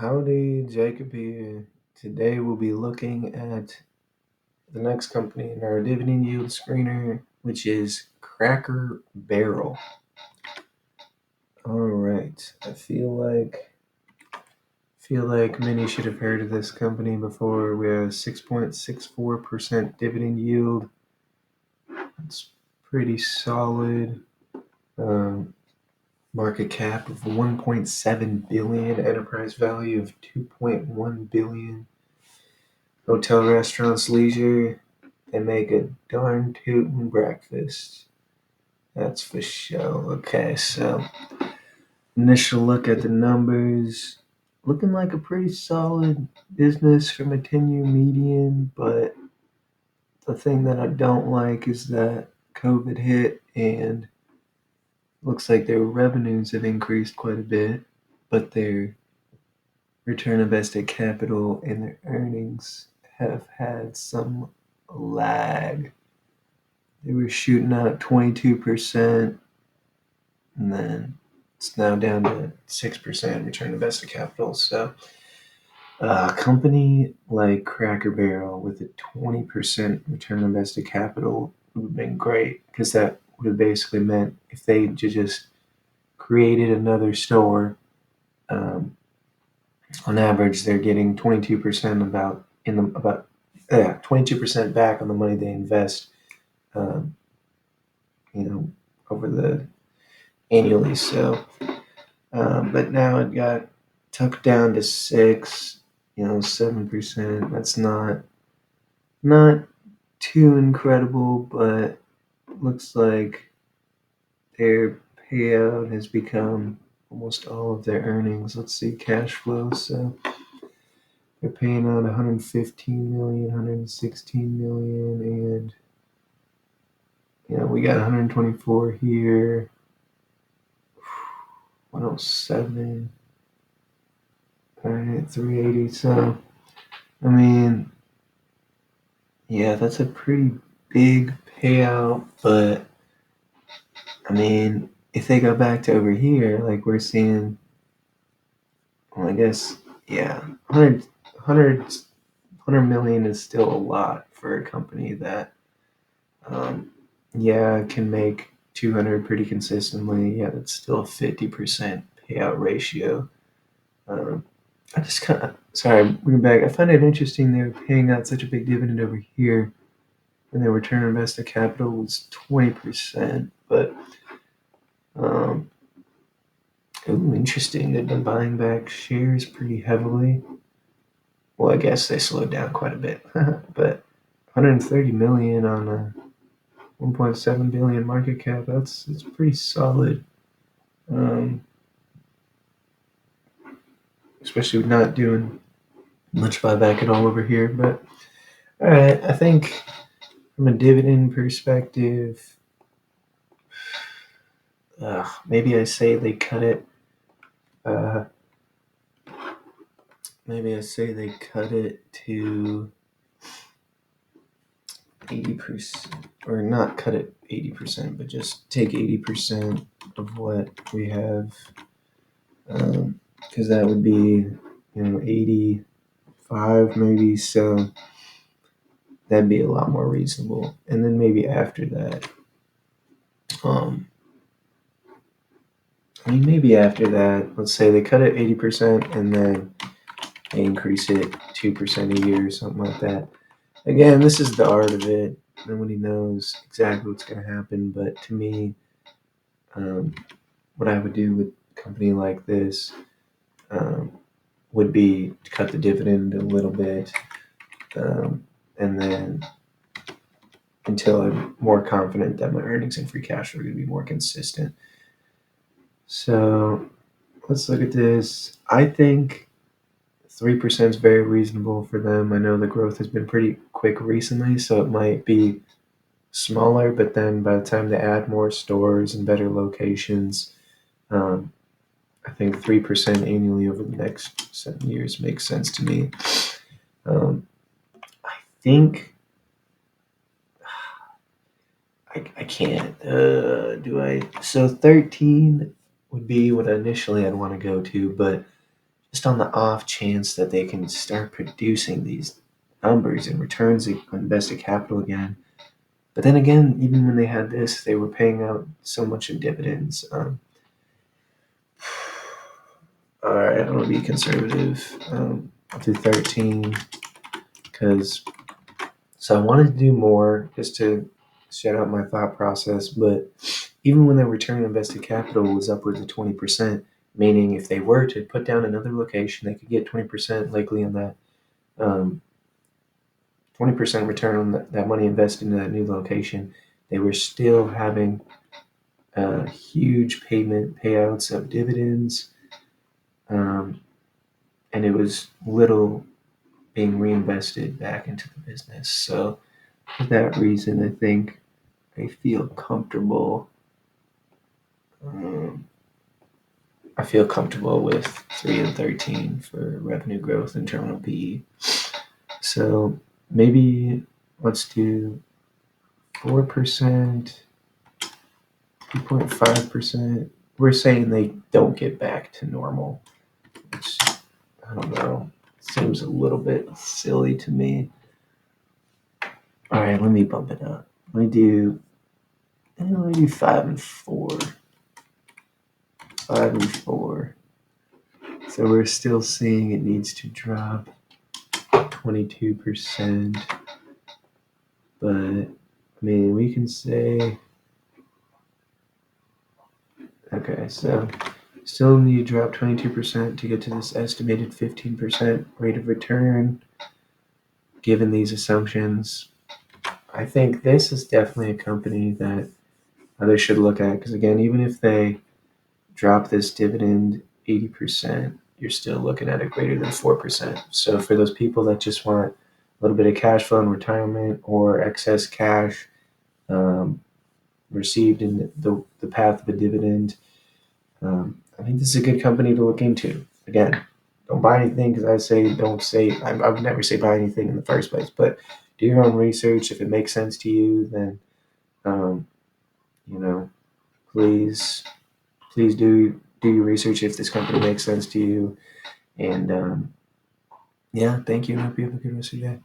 Howdy, Jacob here. Today we'll be looking at the next company in our dividend yield screener, which is Cracker Barrel. All right, I feel like many should have heard of this company before. We have 6.64% dividend yield. It's pretty solid. Um, Market cap of 1.7 billion, enterprise value of 2.1 billion. Hotel, restaurants, leisure. They make a darn tootin' breakfast. That's for sure. Okay, so initial look at the numbers. Looking like a pretty solid business from a 10-year median, but the thing that I don't like is that COVID hit and looks like their revenues have increased quite a bit, but their return on invested capital and their earnings have had some lag. They were shooting out 22%, and then it's now down to 6% return on invested capital. So, a company like Cracker Barrel with a 20% return on invested capital would have been great, because that would have basically meant if they just created another store, on average they're getting 22% about 22% back on the money they invest. Um, you know, over the annually. So, but now it got tucked down to 7%. That's not too incredible, but looks like their payout has become almost all of their earnings. Let's see cash flow. So they're paying out 115 million, 116 million, and we got 124 here. 107. All right, 380. So, I mean, yeah, that's a pretty big payout, but I mean, if they go back to over here, like we're seeing, well, I guess, yeah, 100 million is still a lot for a company that, can make 200 pretty consistently. Yeah, that's still a 50% payout ratio. I just kind of, sorry, bring back. I find it interesting they're paying out such a big dividend over here, and their return on invested capital was 20%. But, interesting. They've been buying back shares pretty heavily. Well, I guess they slowed down quite a bit, but 130 million on a 1.7 billion market cap. It's pretty solid. Um, Especially with not doing much buyback at all over here. But all right, I think from a dividend perspective, maybe I say they cut it. Uh, Maybe I say they cut it to 80%, or not cut it 80%, but just take 80% of what we have, because that would be 85 maybe. So that'd be a lot more reasonable. And then maybe after that, let's say they cut it 80% and then they increase it 2% a year or something like that. Again, this is the art of it. Nobody knows exactly what's going to happen, but to me, what I would do with a company like this would be to cut the dividend a little bit, and then until I'm more confident that my earnings and free cash flow are going to be more consistent. So let's look at this. I think 3% is very reasonable for them. I know the growth has been pretty quick recently, so it might be smaller, but then by the time they add more stores and better locations, I think 3% annually over the next 7 years makes sense to me. I think I can't. Do I? So 13 would be what initially I'd want to go to, but just on the off chance that they can start producing these numbers and returns on invested capital again. But then again, even when they had this, they were paying out so much in dividends. All right, I'm gonna be conservative. I'll do 13 because I wanted to do more just to shut out my thought process. But even when their return on invested capital was upwards of 20%, meaning if they were to put down another location, they could get 20% likely on that. 20% return on that money invested in that new location. They were still having huge payouts of dividends, and it was little being reinvested back into the business. So for that reason, I think I feel comfortable. I feel comfortable with 3 and 13 for revenue growth and terminal PE. So maybe let's do 4%, 2.5%. We're saying they don't get back to normal, which I don't know. Seems a little bit silly to me. All right, let me bump it up. Let me do 5 and 4. 5 and 4. So we're still seeing it needs to drop 22%. But I mean, we can say, okay, so still need to drop 22% to get to this estimated 15% rate of return. Given these assumptions, I think this is definitely a company that others should look at, because again, even if they drop this dividend 80%, you're still looking at a greater than 4%. So for those people that just want a little bit of cash flow in retirement or excess cash received in the path of a dividend, I think this is a good company to look into. Again, don't buy anything, because I would never say buy anything in the first place, but do your own research. If it makes sense to you, then please do your research if this company makes sense to you. And yeah, thank you, and I hope you have a good rest of your day.